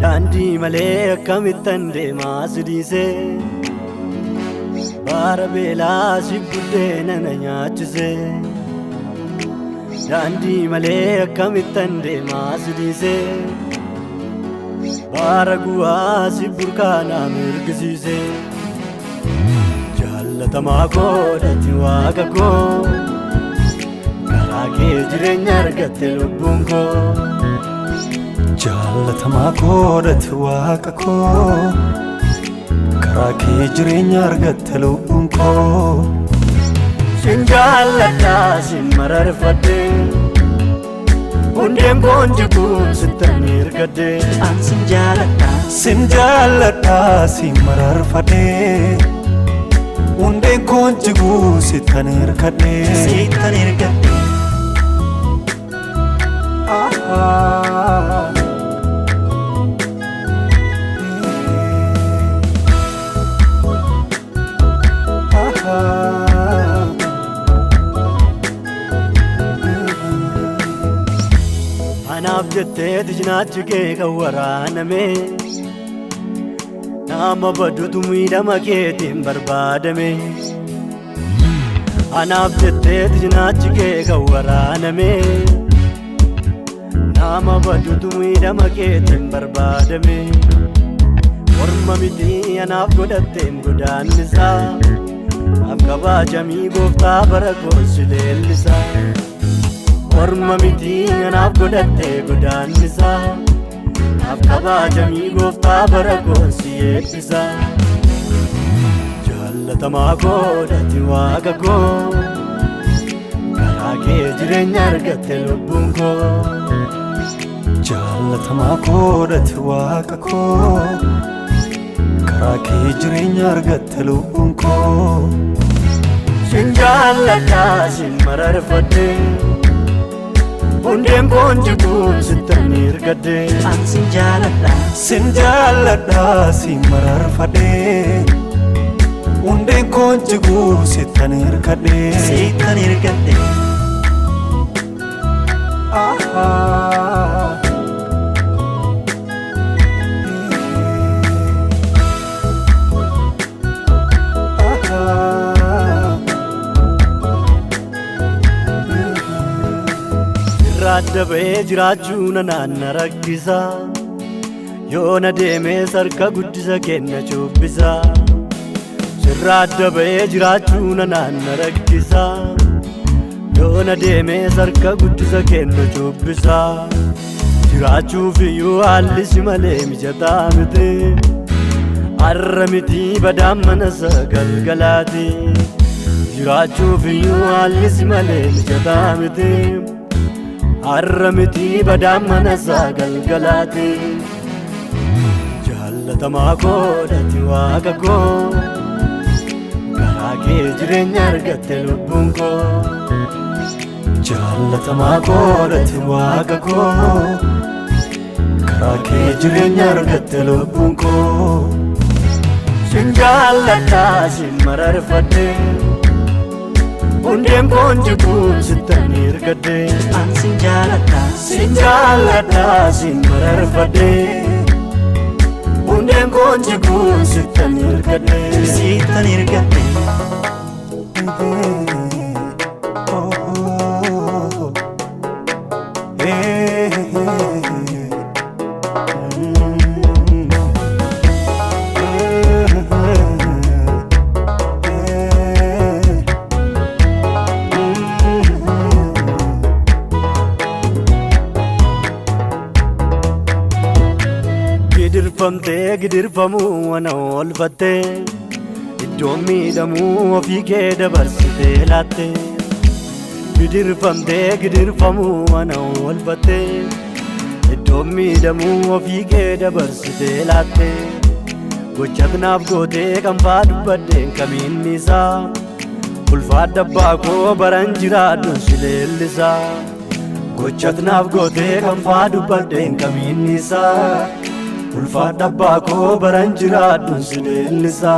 Dandi male kamitan de masdise Barabela sibudde nananyachse Dandi male kamitan de masdise Baragua siburkana mirgzise Jallatama ko datiwaga ko Karake jirenya argatte lubbun ko Jallatama ko datiwaga ko Karake jirenya argatte lubbun ko Sinjallata simmararfadde Undem bonjuku sitanir gade An sinjallata simmararfadde Undem bonjuku sitanir gade Anaaf jettee tijnaachukee kan waraaname Nama badduutu miidhama keetiin barbaadame Anaaf jettee tijnaachukee kan waraaname Nama badduutu miidhama keetiin barbaadame Orma miti anaaf godhatteen godaannisaa Afkabaa jamii gooftaa bara koos leellisaa Orma miti anaaf godhatte godaannisa Afkabaa jamii gooftaa bara koonsi eebbisa Jallatamaa koo datiwaaga koo Karaa kee jireenya argatte lubbuun koo Jallatamaa koo datiwaaga koo Karaa kee jireenya argatte lubbuun koo Sinjallata simmararfadde Undem bonjuku sitanir gade An sinjallata simmararfadde Undem bonjuku sitanir gade Radda ba'ee jiraachuu naanna rakkisa Yoona deemee sarka guddisa kenna cuubbisa Radda ba'ee jiraachuu naanna rakkisa Yoona deemee sarka guddisa kenna cuubbisa Jiraachuufiyyuu haalli si malee mijataa miti Har'a miti badaan manasa galgalaati Jiraachuufiyyuu haalli si malee mijataa miti Har'a miti badaan manasa galgalaati Jallatamaa koo datiwaaga koo Karaa kee jireenya argatte lubbuun koo Jallatamaa koo datiwaaga koo Karaa kee jireenya argatte lubbuun koo Sinjallata simmararfadde Undem bonjuku sitanir gade An sinjallata simmararfadde Undem bonjuku sitanir gade Gidirfamtee gidirfamuu ana oolfatte Iddoon miidhamuu ofii kee dabarsitee laatte Gidirfamtee gidirfamuu ana oolfatte Iddoon miidhamuu ofii kee dabarsitee laatte Gocha naaf gootee kan faa dubbadheen kamiinni isaa ulfaadha abbaa koo baran jiraadhu si leellisa gochatnaaf gootee kan faa dubbadhe hin kamiinnisaa ulfaadha abbaa koo baran jiraadhu si leellisa